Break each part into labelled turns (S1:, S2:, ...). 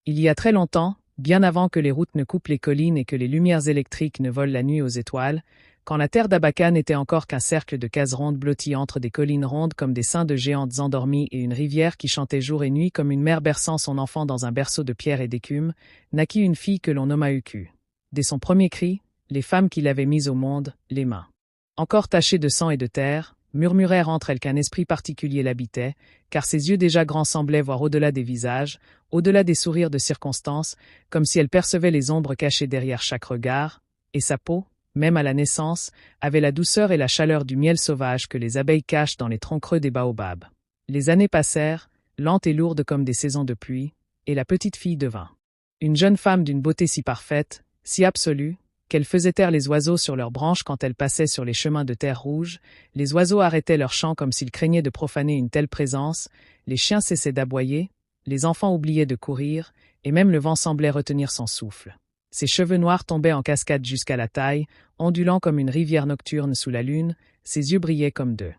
S1: Il y a très longtemps, bien avant que les routes ne coupent les collines et que les lumières électriques ne volent la nuit aux étoiles, quand la terre d'Abaka n'était encore qu'un cercle de cases rondes blotties entre des collines rondes comme des seins de géantes endormies et une rivière qui chantait jour et nuit comme une mère berçant son enfant dans un berceau de pierre et d'écume, naquit une fille que l'on nomma Uku. Dès son premier cri, les femmes qui l'avaient mise au monde, les mains encore tachées de sang et de terre, murmurèrent entre elles qu'un esprit particulier l'habitait, car ses yeux déjà grands semblaient voir au-delà des visages, au-delà des sourires de circonstance, comme si elle percevait les ombres cachées derrière chaque regard, et sa peau, même à la naissance, avait la douceur et la chaleur du miel sauvage que les abeilles cachent dans les troncs creux des baobabs. Les années passèrent, lentes et lourdes comme des saisons de pluie, et la petite fille devint une jeune femme d'une beauté si parfaite, si absolue, qu'elle faisait taire les oiseaux sur leurs branches quand elle passait sur les chemins de terre rouge, les oiseaux arrêtaient leur chant comme s'ils craignaient de profaner une telle présence, les chiens cessaient d'aboyer, les enfants oubliaient de courir, et même le vent semblait retenir son souffle. Ses cheveux noirs tombaient en cascade jusqu'à la taille, ondulant comme une rivière nocturne sous la lune, ses yeux brillaient comme deux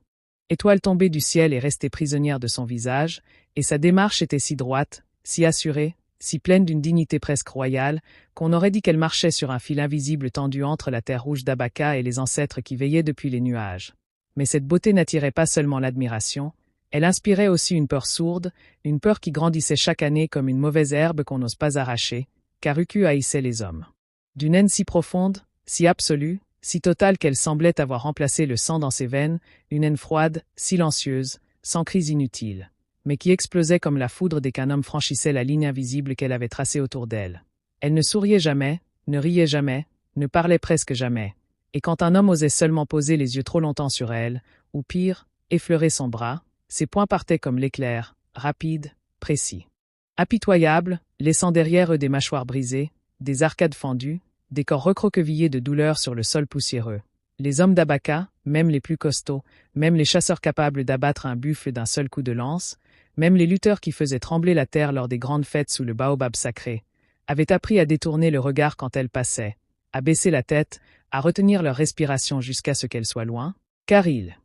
S1: étoiles tombées du ciel et restées prisonnières de son visage, et sa démarche était si droite, si assurée, si pleine d'une dignité presque royale, qu'on aurait dit qu'elle marchait sur un fil invisible tendu entre la terre rouge d'Abaka et les ancêtres qui veillaient depuis les nuages. Mais cette beauté n'attirait pas seulement l'admiration, elle inspirait aussi une peur sourde, une peur qui grandissait chaque année comme une mauvaise herbe qu'on n'ose pas arracher, car Uku haïssait les hommes. D'une haine si profonde, si absolue, si totale qu'elle semblait avoir remplacé le sang dans ses veines, une haine froide, silencieuse, sans crise inutile, mais qui explosait comme la foudre dès qu'un homme franchissait la ligne invisible qu'elle avait tracée autour d'elle. Elle ne souriait jamais, ne riait jamais, ne parlait presque jamais, et quand un homme osait seulement poser les yeux trop longtemps sur elle, ou pire, effleurer son bras, ses poings partaient comme l'éclair, rapides, précis. Impitoyables, laissant derrière eux des mâchoires brisées, des arcades fendues, des corps recroquevillés de douleur sur le sol poussiéreux. Les hommes d'Abaka, même les plus costauds, même les chasseurs capables d'abattre un buffle d'un seul coup de lance, même les lutteurs qui faisaient trembler la terre lors des grandes fêtes sous le baobab sacré, avaient appris à détourner le regard quand elle passait, à baisser la tête, à retenir leur respiration jusqu'à ce qu'elle soit loin, car ils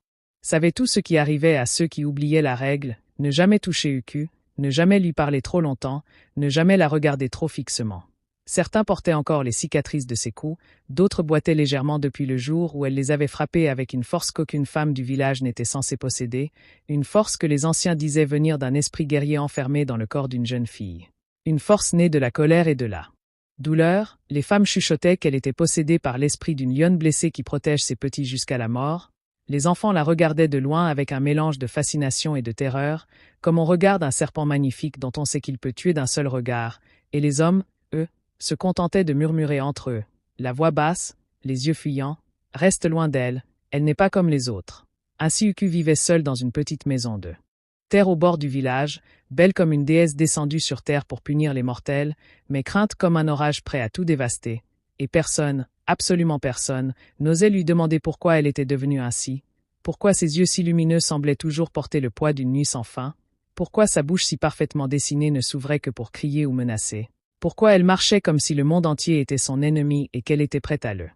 S1: savaient tout ce qui arrivait à ceux qui oubliaient la règle, ne jamais toucher Uku, ne jamais lui parler trop longtemps, ne jamais la regarder trop fixement. Certains portaient encore les cicatrices de ses coups, d'autres boitaient légèrement depuis le jour où elle les avait frappés avec une force qu'aucune femme du village n'était censée posséder, une force que les anciens disaient venir d'un esprit guerrier enfermé dans le corps d'une jeune fille. Une force née de la colère et de la douleur, les femmes chuchotaient qu'elle était possédée par l'esprit d'une lionne blessée qui protège ses petits jusqu'à la mort. Les enfants la regardaient de loin avec un mélange de fascination et de terreur, comme on regarde un serpent magnifique dont on sait qu'il peut tuer d'un seul regard, et les hommes, eux, se contentaient de murmurer entre eux, la voix basse, les yeux fuyants, « Reste loin d'elle, elle n'est pas comme les autres. » Ainsi Uku vivait seule dans une petite maison de terre au bord du village, belle comme une déesse descendue sur terre pour punir les mortels, mais crainte comme un orage prêt à tout dévaster, et personne, absolument personne, n'osait lui demander pourquoi elle était devenue ainsi, pourquoi ses yeux si lumineux semblaient toujours porter le poids d'une nuit sans fin, pourquoi sa bouche si parfaitement dessinée ne s'ouvrait que pour crier ou menacer. Pourquoi elle marchait comme si le monde entier était son ennemi et qu'elle était prête à le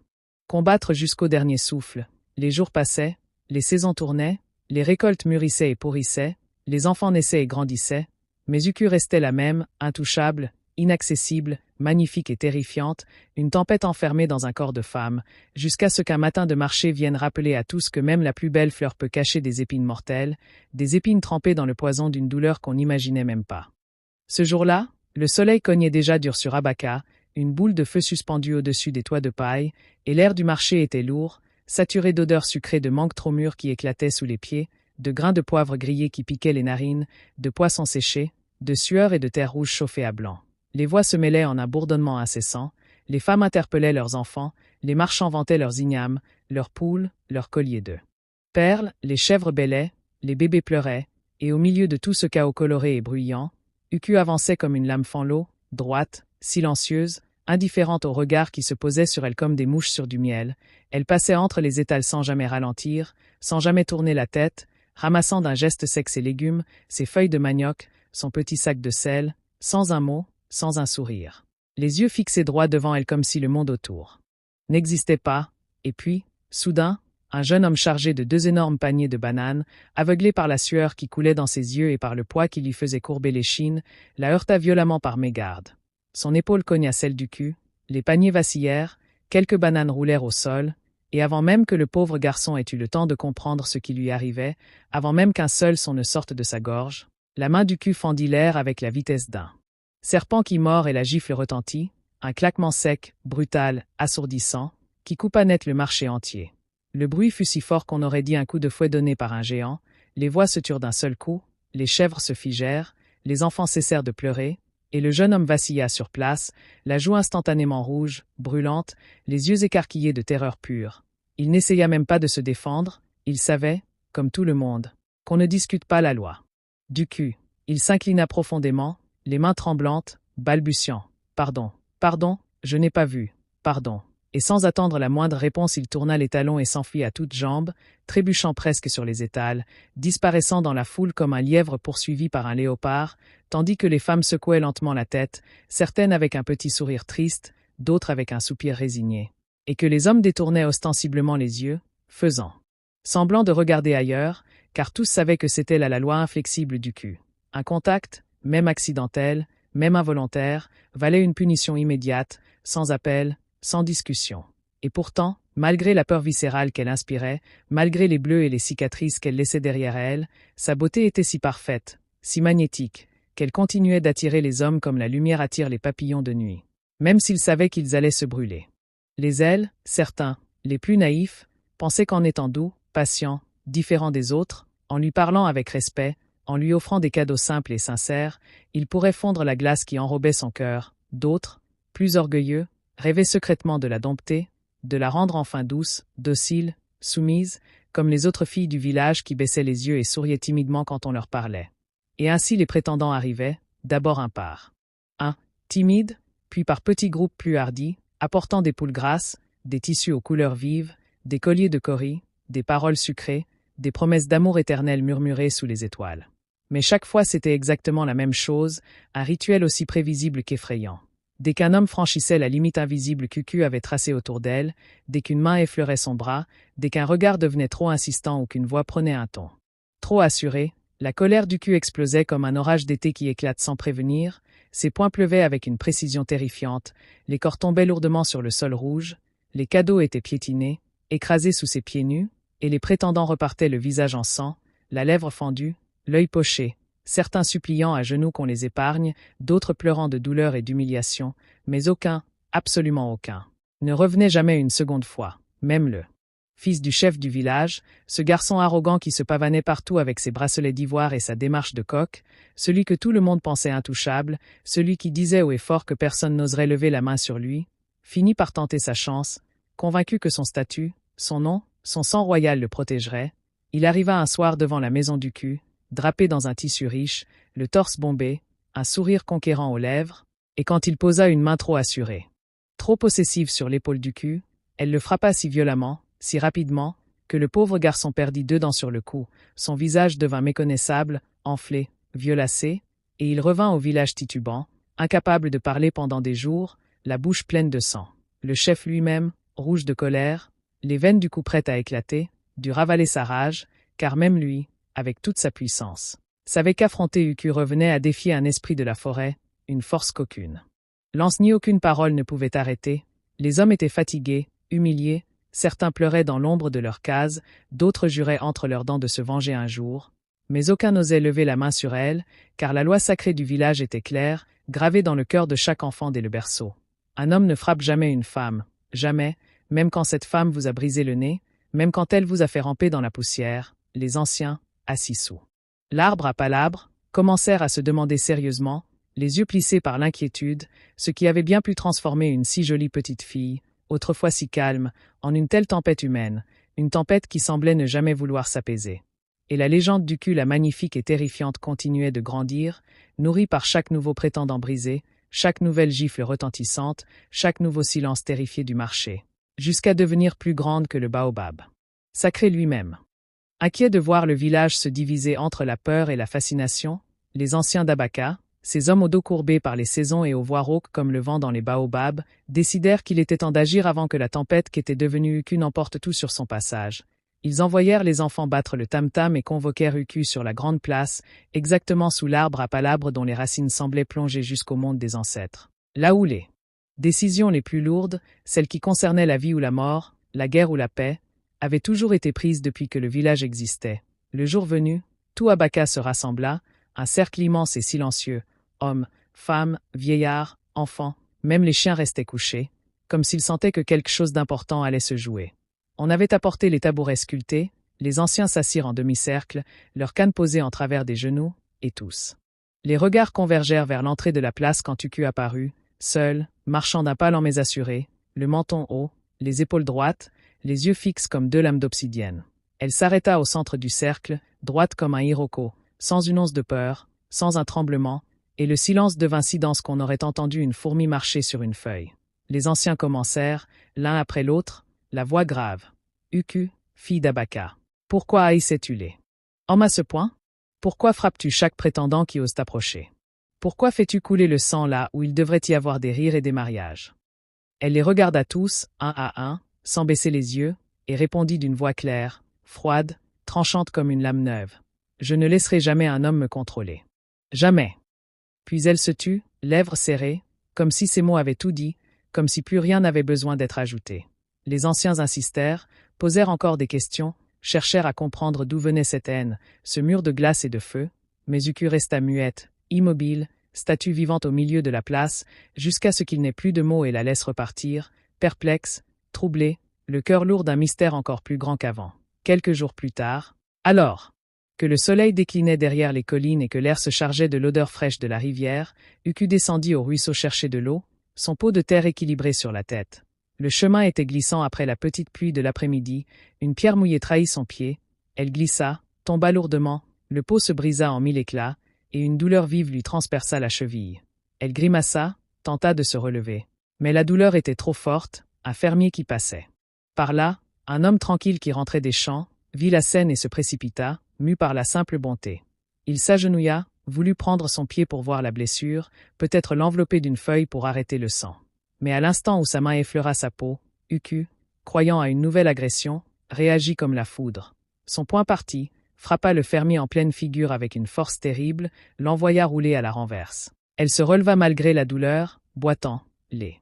S1: combattre jusqu'au dernier souffle. Les jours passaient, les saisons tournaient, les récoltes mûrissaient et pourrissaient, les enfants naissaient et grandissaient, mais Uku restait la même, intouchable, inaccessible, magnifique et terrifiante, une tempête enfermée dans un corps de femme, jusqu'à ce qu'un matin de marché vienne rappeler à tous que même la plus belle fleur peut cacher des épines mortelles, des épines trempées dans le poison d'une douleur qu'on n'imaginait même pas. Ce jour-là, le soleil cognait déjà dur sur Abaka, une boule de feu suspendue au-dessus des toits de paille, et l'air du marché était lourd, saturé d'odeurs sucrées de mangue trop mûre qui éclataient sous les pieds, de grains de poivre grillés qui piquaient les narines, de poissons séchés, de sueur et de terre rouge chauffée à blanc. Les voix se mêlaient en un bourdonnement incessant, les femmes interpellaient leurs enfants, les marchands vantaient leurs ignames, leurs poules, leurs colliers de perles, les chèvres bêlaient, les bébés pleuraient, et au milieu de tout ce chaos coloré et bruyant, Uku avançait comme une lame fend-l'eau, droite, silencieuse, indifférente aux regards qui se posaient sur elle comme des mouches sur du miel. Elle passait entre les étals sans jamais ralentir, sans jamais tourner la tête, ramassant d'un geste sec ses légumes, ses feuilles de manioc, son petit sac de sel, sans un mot, sans un sourire. Les yeux fixés droit devant elle comme si le monde autour n'existait pas, et puis, soudain, un jeune homme chargé de 2 énormes paniers de bananes, aveuglé par la sueur qui coulait dans ses yeux et par le poids qui lui faisait courber l'échine, la heurta violemment par mégarde. Son épaule cogna celle du cul, les paniers vacillèrent, quelques bananes roulèrent au sol, et avant même que le pauvre garçon ait eu le temps de comprendre ce qui lui arrivait, avant même qu'un seul son ne sorte de sa gorge, la main du cul fendit l'air avec la vitesse d'un serpent qui mord et la gifle retentit, un claquement sec, brutal, assourdissant, qui coupa net le marché entier. Le bruit fut si fort qu'on aurait dit un coup de fouet donné par un géant, les voix se turent d'un seul coup, les chèvres se figèrent, les enfants cessèrent de pleurer, et le jeune homme vacilla sur place, la joue instantanément rouge, brûlante, les yeux écarquillés de terreur pure. Il n'essaya même pas de se défendre, il savait, comme tout le monde, qu'on ne discute pas la loi. Du cul, il s'inclina profondément, les mains tremblantes, balbutiant. « Pardon, pardon, je n'ai pas vu, pardon. » Et sans attendre la moindre réponse, il tourna les talons et s'enfuit à toutes jambes, trébuchant presque sur les étals, disparaissant dans la foule comme un lièvre poursuivi par un léopard, tandis que les femmes secouaient lentement la tête, certaines avec un petit sourire triste, d'autres avec un soupir résigné, et que les hommes détournaient ostensiblement les yeux, faisant semblant de regarder ailleurs, car tous savaient que c'était là la loi inflexible du cul. Un contact, même accidentel, même involontaire, valait une punition immédiate, sans appel, sans discussion. Et pourtant, malgré la peur viscérale qu'elle inspirait, malgré les bleus et les cicatrices qu'elle laissait derrière elle, sa beauté était si parfaite, si magnétique, qu'elle continuait d'attirer les hommes comme la lumière attire les papillons de nuit, même s'ils savaient qu'ils allaient se brûler. Les ailes, certains, les plus naïfs, pensaient qu'en étant doux, patients, différents des autres, en lui parlant avec respect, en lui offrant des cadeaux simples et sincères, il pourrait fondre la glace qui enrobait son cœur. D'autres, plus orgueilleux, rêvaient secrètement de la dompter, de la rendre enfin douce, docile, soumise, comme les autres filles du village qui baissaient les yeux et souriaient timidement quand on leur parlait. Et ainsi les prétendants arrivaient, d'abord un par un, timides, puis par petits groupes plus hardis, apportant des poules grasses, des tissus aux couleurs vives, des colliers de cauris, des paroles sucrées, des promesses d'amour éternel murmurées sous les étoiles. Mais chaque fois c'était exactement la même chose, un rituel aussi prévisible qu'effrayant. Dès qu'un homme franchissait la limite invisible qu'Uku avait tracée autour d'elle, dès qu'une main effleurait son bras, dès qu'un regard devenait trop insistant ou qu'une voix prenait un ton trop assuré, la colère d'Uku explosait comme un orage d'été qui éclate sans prévenir, ses poings pleuvaient avec une précision terrifiante, les corps tombaient lourdement sur le sol rouge, les cadeaux étaient piétinés, écrasés sous ses pieds nus, et les prétendants repartaient le visage en sang, la lèvre fendue, l'œil poché, certains suppliant à genoux qu'on les épargne, d'autres pleurant de douleur et d'humiliation, mais aucun, absolument aucun, ne revenait jamais une seconde fois, même le fils du chef du village, ce garçon arrogant qui se pavanait partout avec ses bracelets d'ivoire et sa démarche de coq, celui que tout le monde pensait intouchable, celui qui disait haut et fort que personne n'oserait lever la main sur lui, finit par tenter sa chance, convaincu que son statut, son nom, son sang royal le protégerait. Il arriva un soir devant la maison du cul, drapé dans un tissu riche, le torse bombé, un sourire conquérant aux lèvres, et quand il posa une main trop assurée, trop possessive sur l'épaule du cul, elle le frappa si violemment, si rapidement, que le pauvre garçon perdit 2 dents sur le cou, son visage devint méconnaissable, enflé, violacé, et il revint au village titubant, incapable de parler pendant des jours, la bouche pleine de sang. Le chef lui-même, rouge de colère, les veines du cou prêtes à éclater, dut ravaler sa rage, car même lui, avec toute sa puissance, savait qu'affronter Uku revenait à défier un esprit de la forêt, une force qu'aucune lance ni aucune parole ne pouvait arrêter. Les hommes étaient fatigués, humiliés, certains pleuraient dans l'ombre de leur case, d'autres juraient entre leurs dents de se venger un jour, mais aucun n'osait lever la main sur elle, car la loi sacrée du village était claire, gravée dans le cœur de chaque enfant dès le berceau. Un homme ne frappe jamais une femme, jamais, même quand cette femme vous a brisé le nez, même quand elle vous a fait ramper dans la poussière. Les anciens, assis sous l'arbre à palabres, commencèrent à se demander sérieusement, les yeux plissés par l'inquiétude, ce qui avait bien pu transformer une si jolie petite fille, autrefois si calme, en une telle tempête humaine, une tempête qui semblait ne jamais vouloir s'apaiser. Et la légende du cul, la magnifique et terrifiante, continuait de grandir, nourrie par chaque nouveau prétendant brisé, chaque nouvelle gifle retentissante, chaque nouveau silence terrifié du marché, jusqu'à devenir plus grande que le baobab sacré lui-même. Inquiets de voir le village se diviser entre la peur et la fascination, les anciens d'Abaka, ces hommes au dos courbé par les saisons et aux voix rauques comme le vent dans les baobabs, décidèrent qu'il était temps d'agir avant que la tempête qu'était devenue Uku n'emporte tout sur son passage. Ils envoyèrent les enfants battre le tam-tam et convoquèrent Uku sur la grande place, exactement sous l'arbre à palabres dont les racines semblaient plonger jusqu'au monde des ancêtres. Là où les décisions les plus lourdes, celles qui concernaient la vie ou la mort, la guerre ou la paix, avaient toujours été prises depuis que le village existait. Le jour venu, tout Abaka se rassembla, un cercle immense et silencieux, hommes, femmes, vieillards, enfants, même les chiens restaient couchés, comme s'ils sentaient que quelque chose d'important allait se jouer. On avait apporté les tabourets sculptés, les anciens s'assirent en demi-cercle, leurs cannes posées en travers des genoux, et tous. Les regards convergèrent vers l'entrée de la place quand Uku apparut, seul, marchant d'un pas lent mais assuré, le menton haut, les épaules droites, les yeux fixes comme deux lames d'obsidienne. Elle s'arrêta au centre du cercle, droite comme un hiroko, sans une once de peur, sans un tremblement, et le silence devint si dense qu'on aurait entendu une fourmi marcher sur une feuille. Les anciens commencèrent, l'un après l'autre, la voix grave. « Uku, fille d'Abaka. Pourquoi haïssais-tu les hommes à ce point? Pourquoi frappes-tu chaque prétendant qui ose t'approcher? Pourquoi fais-tu couler le sang là où il devrait y avoir des rires et des mariages ?» Elle les regarda tous, un à un, sans baisser les yeux, et répondit d'une voix claire, froide, tranchante comme une lame neuve. « Je ne laisserai jamais un homme me contrôler. Jamais. » Puis elle se tut, lèvres serrées, comme si ces mots avaient tout dit, comme si plus rien n'avait besoin d'être ajouté. Les anciens insistèrent, posèrent encore des questions, cherchèrent à comprendre d'où venait cette haine, ce mur de glace et de feu, mais Uku resta muette, immobile, statue vivante au milieu de la place, jusqu'à ce qu'il n'ait plus de mots et la laisse repartir, perplexe, troublée, le cœur lourd d'un mystère encore plus grand qu'avant. Quelques jours plus tard, alors que le soleil déclinait derrière les collines et que l'air se chargeait de l'odeur fraîche de la rivière, Uku descendit au ruisseau chercher de l'eau, son pot de terre équilibré sur la tête. Le chemin était glissant après la petite pluie de l'après-midi, une pierre mouillée trahit son pied, elle glissa, tomba lourdement, le pot se brisa en mille éclats, et une douleur vive lui transperça la cheville. Elle grimaça, tenta de se relever. Mais la douleur était trop forte, un fermier qui passait. Par là, un homme tranquille qui rentrait des champs, vit la scène et se précipita, mu par la simple bonté. Il s'agenouilla, voulut prendre son pied pour voir la blessure, peut-être l'envelopper d'une feuille pour arrêter le sang. Mais à l'instant où sa main effleura sa peau, Uku, croyant à une nouvelle agression, réagit comme la foudre. Son poing partit, frappa le fermier en pleine figure avec une force terrible, l'envoya rouler à la renverse. Elle se releva malgré la douleur, boitant, les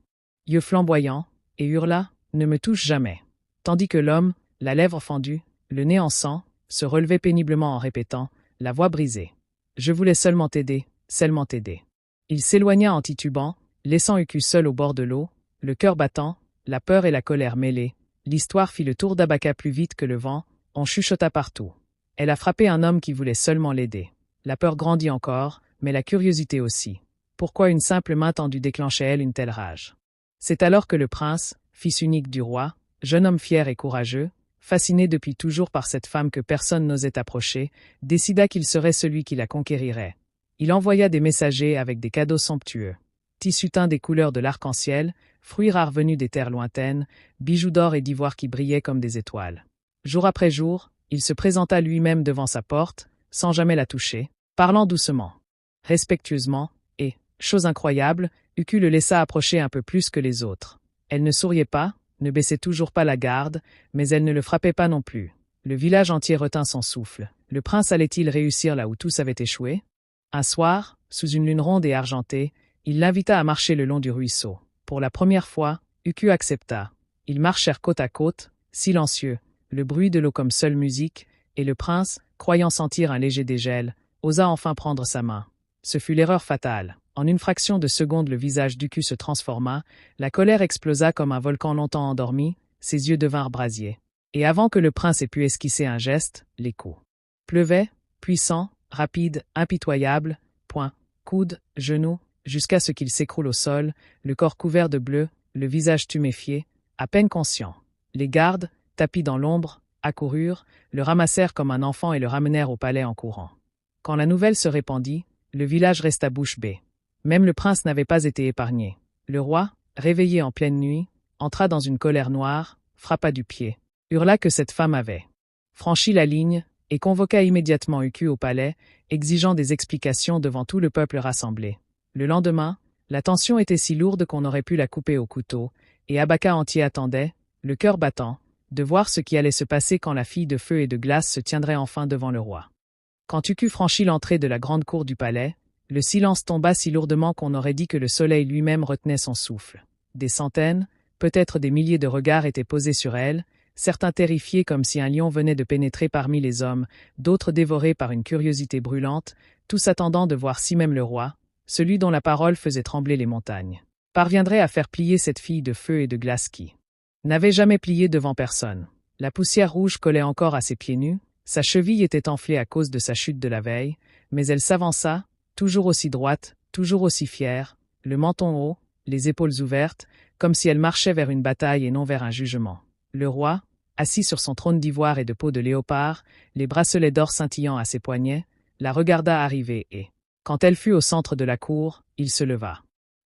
S1: yeux flamboyants, et hurla « Ne me touche jamais !» Tandis que l'homme, la lèvre fendue, le nez en sang, se relevait péniblement en répétant, la voix brisée. « Je voulais seulement t'aider, seulement t'aider. » Il s'éloigna en titubant, laissant Uku seul au bord de l'eau, le cœur battant, la peur et la colère mêlées. L'histoire fit le tour d'Abaka plus vite que le vent, on chuchota partout. Elle a frappé un homme qui voulait seulement l'aider. La peur grandit encore, mais la curiosité aussi. Pourquoi une simple main tendue déclenchait-elle une telle rage? C'est alors que le prince, fils unique du roi, jeune homme fier et courageux, fasciné depuis toujours par cette femme que personne n'osait approcher, décida qu'il serait celui qui la conquérirait. Il envoya des messagers avec des cadeaux somptueux. Tissus teints des couleurs de l'arc-en-ciel, fruits rares venus des terres lointaines, bijoux d'or et d'ivoire qui brillaient comme des étoiles. Jour après jour, il se présenta lui-même devant sa porte, sans jamais la toucher, parlant doucement, respectueusement, et, chose incroyable, Uku le laissa approcher un peu plus que les autres. Elle ne souriait pas, ne baissait toujours pas la garde, mais elle ne le frappait pas non plus. Le village entier retint son souffle. Le prince allait-il réussir là où tous avaient échoué? Un soir, sous une lune ronde et argentée, il l'invita à marcher le long du ruisseau. Pour la première fois, Uku accepta. Ils marchèrent côte à côte, silencieux, le bruit de l'eau comme seule musique, et le prince, croyant sentir un léger dégel, osa enfin prendre sa main. Ce fut l'erreur fatale. En une fraction de seconde le visage d'Uku se transforma, la colère explosa comme un volcan longtemps endormi, ses yeux devinrent brasiers. Et avant que le prince ait pu esquisser un geste, les coups pleuvaient, puissants, rapides, impitoyables, poings, coudes, genoux, jusqu'à ce qu'il s'écroule au sol, le corps couvert de bleu, le visage tuméfié, à peine conscient. Les gardes, tapis dans l'ombre, accoururent, le ramassèrent comme un enfant et le ramenèrent au palais en courant. Quand la nouvelle se répandit, le village resta bouche bée. Même le prince n'avait pas été épargné. Le roi, réveillé en pleine nuit, entra dans une colère noire, frappa du pied, hurla que cette femme avait franchi la ligne, et convoqua immédiatement Uku au palais, exigeant des explications devant tout le peuple rassemblé. Le lendemain, la tension était si lourde qu'on aurait pu la couper au couteau, et Abaka entier attendait, le cœur battant, de voir ce qui allait se passer quand la fille de feu et de glace se tiendrait enfin devant le roi. Quand Uku franchit l'entrée de la grande cour du palais, Le silence tomba si lourdement qu'on aurait dit que le soleil lui-même retenait son souffle. Des centaines, peut-être des milliers de regards étaient posés sur elle, certains terrifiés comme si un lion venait de pénétrer parmi les hommes, d'autres dévorés par une curiosité brûlante, tous attendant de voir si même le roi, celui dont la parole faisait trembler les montagnes, parviendrait à faire plier cette fille de feu et de glace qui n'avait jamais plié devant personne. La poussière rouge collait encore à ses pieds nus, sa cheville était enflée à cause de sa chute de la veille, mais elle s'avança, toujours aussi droite, toujours aussi fière, le menton haut, les épaules ouvertes, comme si elle marchait vers une bataille et non vers un jugement. Le roi, assis sur son trône d'ivoire et de peau de léopard, les bracelets d'or scintillant à ses poignets, la regarda arriver et, quand elle fut au centre de la cour, il se leva.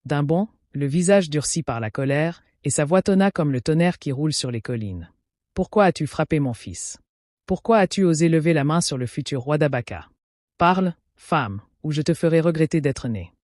S1: D'un bond, le visage durci par la colère, et sa voix tonna comme le tonnerre qui roule sur les collines. « Pourquoi as-tu frappé mon fils? Pourquoi as-tu osé lever la main sur le futur roi d'Abaka? Parle, femme, ou je te ferai regretter d'être née. »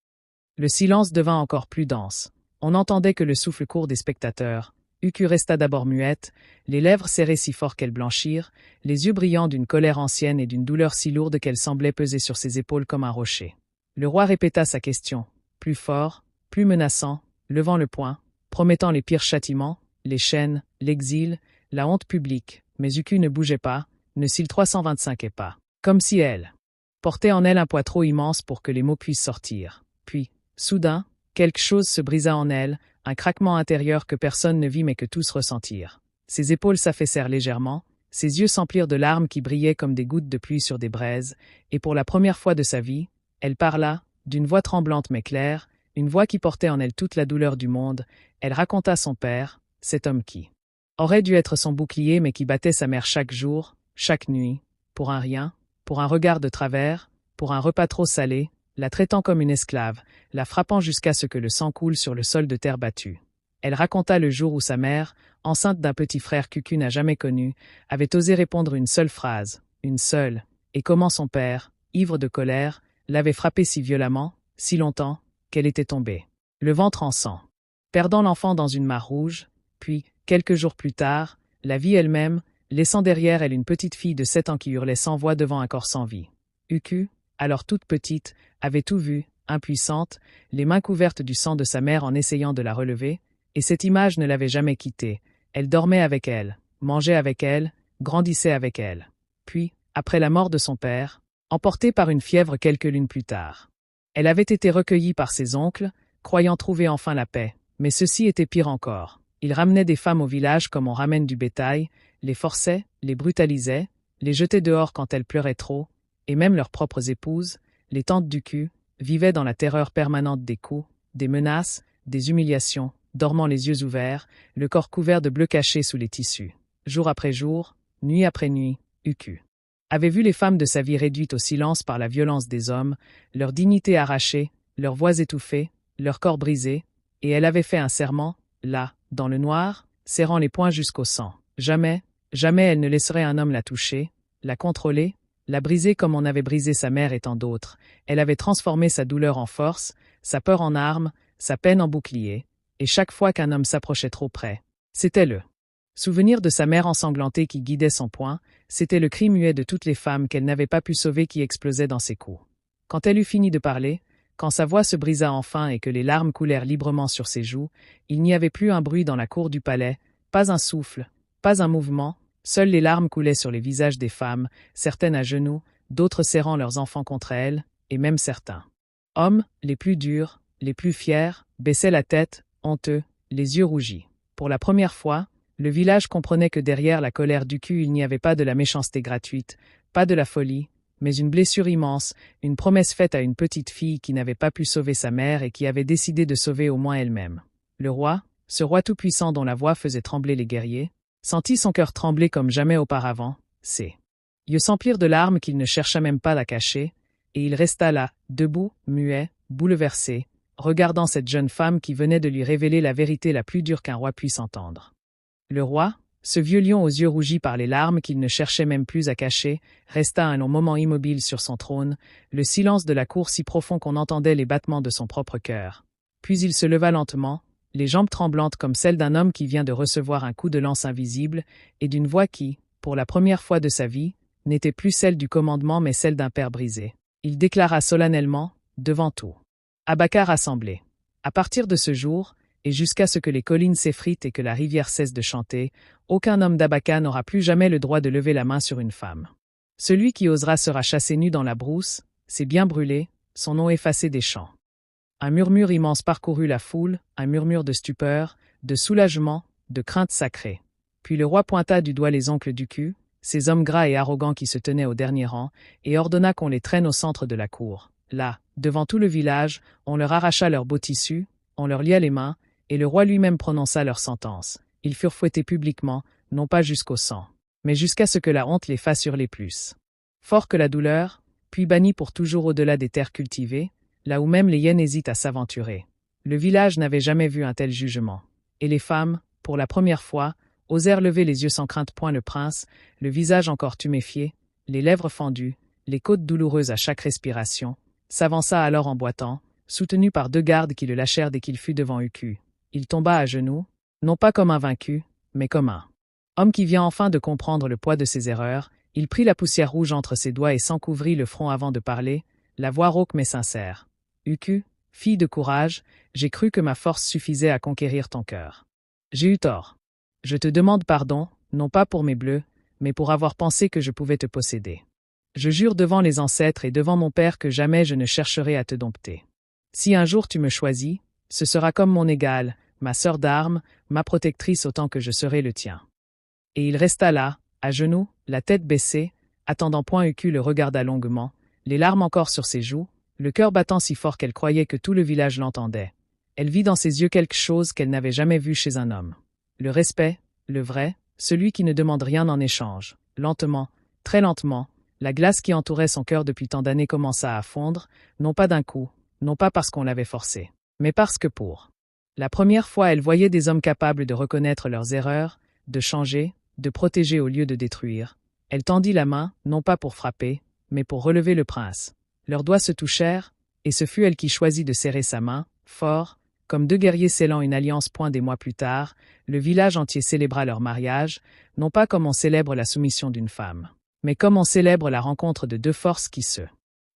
S1: Le silence devint encore plus dense. On n'entendait que le souffle court des spectateurs. Uku resta d'abord muette, les lèvres serrées si fort qu'elles blanchirent, les yeux brillants d'une colère ancienne et d'une douleur si lourde qu'elle semblait peser sur ses épaules comme un rocher. Le roi répéta sa question, plus fort, plus menaçant, levant le poing, promettant les pires châtiments, les chaînes, l'exil, la honte publique, mais Uku ne bougeait pas, ne s'il 325 pas, comme si elle portait en elle un poids trop immense pour que les mots puissent sortir. Puis, soudain, quelque chose se brisa en elle, un craquement intérieur que personne ne vit mais que tous ressentirent. Ses épaules s'affaissèrent légèrement, ses yeux s'emplirent de larmes qui brillaient comme des gouttes de pluie sur des braises, et pour la première fois de sa vie, elle parla, d'une voix tremblante mais claire, une voix qui portait en elle toute la douleur du monde. Elle raconta son père, cet homme qui aurait dû être son bouclier mais qui battait sa mère chaque jour, chaque nuit, pour un rien, pour un regard de travers, pour un repas trop salé, la traitant comme une esclave, la frappant jusqu'à ce que le sang coule sur le sol de terre battue. Elle raconta le jour où sa mère, enceinte d'un petit frère qu'Uku n'a jamais connu, avait osé répondre une seule phrase, une seule, et comment son père, ivre de colère, l'avait frappée si violemment, si longtemps, qu'elle était tombée, le ventre en sang, perdant l'enfant dans une mare rouge, puis, quelques jours plus tard, la vie elle-même, laissant derrière elle une petite fille de 7 ans qui hurlait sans voix devant un corps sans vie. Uku, alors toute petite, avait tout vu, impuissante, les mains couvertes du sang de sa mère en essayant de la relever, et cette image ne l'avait jamais quittée. Elle dormait avec elle, mangeait avec elle, grandissait avec elle. Puis, après la mort de son père, emportée par une fièvre quelques lunes plus tard, elle avait été recueillie par ses oncles, croyant trouver enfin la paix, mais ceci était pire encore. Ils ramenaient des femmes au village comme on ramène du bétail, les forçaient, les brutalisaient, les jetaient dehors quand elles pleuraient trop, et même leurs propres épouses, les tantes d'Uku, vivaient dans la terreur permanente des coups, des menaces, des humiliations, dormant les yeux ouverts, le corps couvert de bleu caché sous les tissus. Jour après jour, nuit après nuit, Uku avait vu les femmes de sa vie réduites au silence par la violence des hommes, leur dignité arrachée, leurs voix étouffées, leur corps brisé, et elle avait fait un serment, là, dans le noir, serrant les poings jusqu'au sang. Jamais, jamais elle ne laisserait un homme la toucher, la contrôler, la briser comme on avait brisé sa mère et tant d'autres. Elle avait transformé sa douleur en force, sa peur en arme, sa peine en bouclier, et chaque fois qu'un homme s'approchait trop près, c'était le souvenir de sa mère ensanglantée qui guidait son poing, c'était le cri muet de toutes les femmes qu'elle n'avait pas pu sauver qui explosait dans ses coups. Quand elle eut fini de parler, quand sa voix se brisa enfin et que les larmes coulèrent librement sur ses joues, il n'y avait plus un bruit dans la cour du palais, pas un souffle, pas un mouvement, seules les larmes coulaient sur les visages des femmes, certaines à genoux, d'autres serrant leurs enfants contre elles, et même certains hommes, les plus durs, les plus fiers, baissaient la tête, honteux, les yeux rougis. Pour la première fois, le village comprenait que derrière la colère d'Uku il n'y avait pas de la méchanceté gratuite, pas de la folie, mais une blessure immense, une promesse faite à une petite fille qui n'avait pas pu sauver sa mère et qui avait décidé de sauver au moins elle-même. Le roi, ce roi tout-puissant dont la voix faisait trembler les guerriers, sentit son cœur trembler comme jamais auparavant, ses yeux s'emplirent de larmes qu'il ne chercha même pas à cacher, et il resta là, debout, muet, bouleversé, regardant cette jeune femme qui venait de lui révéler la vérité la plus dure qu'un roi puisse entendre. Le roi, ce vieux lion aux yeux rougis par les larmes qu'il ne cherchait même plus à cacher, resta un long moment immobile sur son trône, le silence de la cour si profond qu'on entendait les battements de son propre cœur. Puis il se leva lentement, les jambes tremblantes comme celles d'un homme qui vient de recevoir un coup de lance invisible, et d'une voix qui, pour la première fois de sa vie, n'était plus celle du commandement mais celle d'un père brisé. Il déclara solennellement, devant tout. Abaka rassemblé. À partir de ce jour, et jusqu'à ce que les collines s'effritent et que la rivière cesse de chanter, aucun homme d'Abaka n'aura plus jamais le droit de lever la main sur une femme. Celui qui osera sera chassé nu dans la brousse, c'est bien brûlé, son nom effacé des champs. Un murmure immense parcourut la foule, un murmure de stupeur, de soulagement, de crainte sacrée. Puis le roi pointa du doigt les oncles du cul, ces hommes gras et arrogants qui se tenaient au dernier rang, et ordonna qu'on les traîne au centre de la cour. Là, devant tout le village, on leur arracha leurs beaux tissus, on leur lia les mains, et le roi lui-même prononça leur sentence. Ils furent fouettés publiquement, non pas jusqu'au sang, mais jusqu'à ce que la honte les fasse hurler plus fort que la douleur, puis bannis pour toujours au-delà des terres cultivées, là où même les hyènes hésitent à s'aventurer. Le village n'avait jamais vu un tel jugement. Et les femmes, pour la première fois, osèrent lever les yeux sans crainte point le prince, le visage encore tuméfié, les lèvres fendues, les côtes douloureuses à chaque respiration, s'avança alors en boitant, soutenu par 2 gardes qui le lâchèrent dès qu'il fut devant Uku. Il tomba à genoux, non pas comme un vaincu, mais comme un homme qui vient enfin de comprendre le poids de ses erreurs. Il prit la poussière rouge entre ses doigts et s'encouvrit le front avant de parler, la voix rauque mais sincère. Uku, fille de courage, j'ai cru que ma force suffisait à conquérir ton cœur. J'ai eu tort. Je te demande pardon, non pas pour mes bleus, mais pour avoir pensé que je pouvais te posséder. Je jure devant les ancêtres et devant mon père que jamais je ne chercherai à te dompter. Si un jour tu me choisis, ce sera comme mon égal, ma sœur d'armes, ma protectrice autant que je serai le tien. Et il resta là, à genoux, la tête baissée, attendant point Uku le regarda longuement, les larmes encore sur ses joues, le cœur battant si fort qu'elle croyait que tout le village l'entendait. Elle vit dans ses yeux quelque chose qu'elle n'avait jamais vu chez un homme. Le respect, le vrai, celui qui ne demande rien en échange. Lentement, très lentement, la glace qui entourait son cœur depuis tant d'années commença à fondre, non pas d'un coup, non pas parce qu'on l'avait forcé, mais parce que pour la première fois elle voyait des hommes capables de reconnaître leurs erreurs, de changer, de protéger au lieu de détruire. Elle tendit la main, non pas pour frapper, mais pour relever le prince. Leurs doigts se touchèrent, et ce fut elle qui choisit de serrer sa main, fort, comme 2 guerriers scellant une alliance. Point des mois plus tard, le village entier célébra leur mariage, non pas comme on célèbre la soumission d'une femme, mais comme on célèbre la rencontre de 2 forces qui se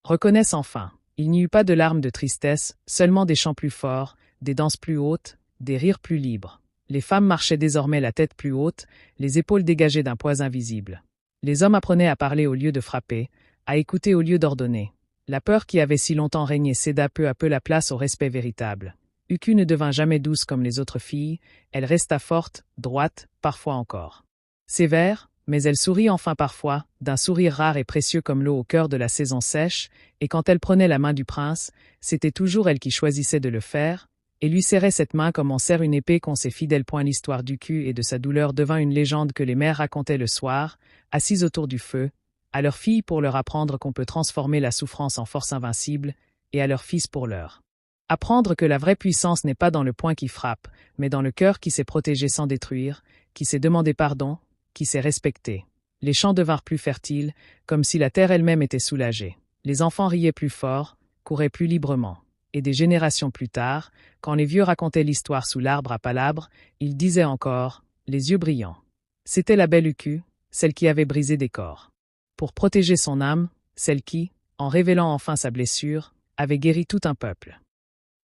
S1: reconnaissent enfin. Il n'y eut pas de larmes de tristesse, seulement des chants plus forts, des danses plus hautes, des rires plus libres. Les femmes marchaient désormais la tête plus haute, les épaules dégagées d'un poids invisible. Les hommes apprenaient à parler au lieu de frapper, à écouter au lieu d'ordonner. La peur qui avait si longtemps régné céda peu à peu la place au respect véritable. Uku ne devint jamais douce comme les autres filles, elle resta forte, droite, parfois encore sévère, mais elle sourit enfin parfois, d'un sourire rare et précieux comme l'eau au cœur de la saison sèche, et quand elle prenait la main du prince, c'était toujours elle qui choisissait de le faire, et lui serrait cette main comme on serre une épée qu'on sait fidèle. L'histoire d'Uku et de sa douleur devint une légende que les mères racontaient le soir, assises autour du feu, à leurs filles pour leur apprendre qu'on peut transformer la souffrance en force invincible, et à leurs fils pour leur apprendre que la vraie puissance n'est pas dans le poing qui frappe, mais dans le cœur qui sait protéger sans détruire, qui sait demander pardon, qui sait respecter. Les champs devinrent plus fertiles, comme si la terre elle-même était soulagée. Les enfants riaient plus fort, couraient plus librement. Et des générations plus tard, quand les vieux racontaient l'histoire sous l'arbre à palabres, ils disaient encore, les yeux brillants. C'était la belle Uku, celle qui avait brisé des corps. Pour protéger son âme, celle qui, en révélant enfin sa blessure, avait guéri tout un peuple.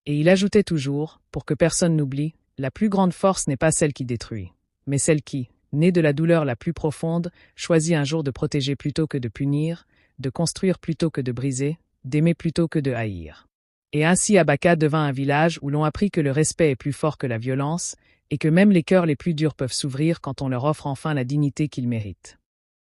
S1: Et il ajoutait toujours, pour que personne n'oublie, la plus grande force n'est pas celle qui détruit, mais celle qui, née de la douleur la plus profonde, choisit un jour de protéger plutôt que de punir, de construire plutôt que de briser, d'aimer plutôt que de haïr. Et ainsi Abaka devint un village où l'on apprit que le respect est plus fort que la violence, et que même les cœurs les plus durs peuvent s'ouvrir quand on leur offre enfin la dignité qu'ils méritent.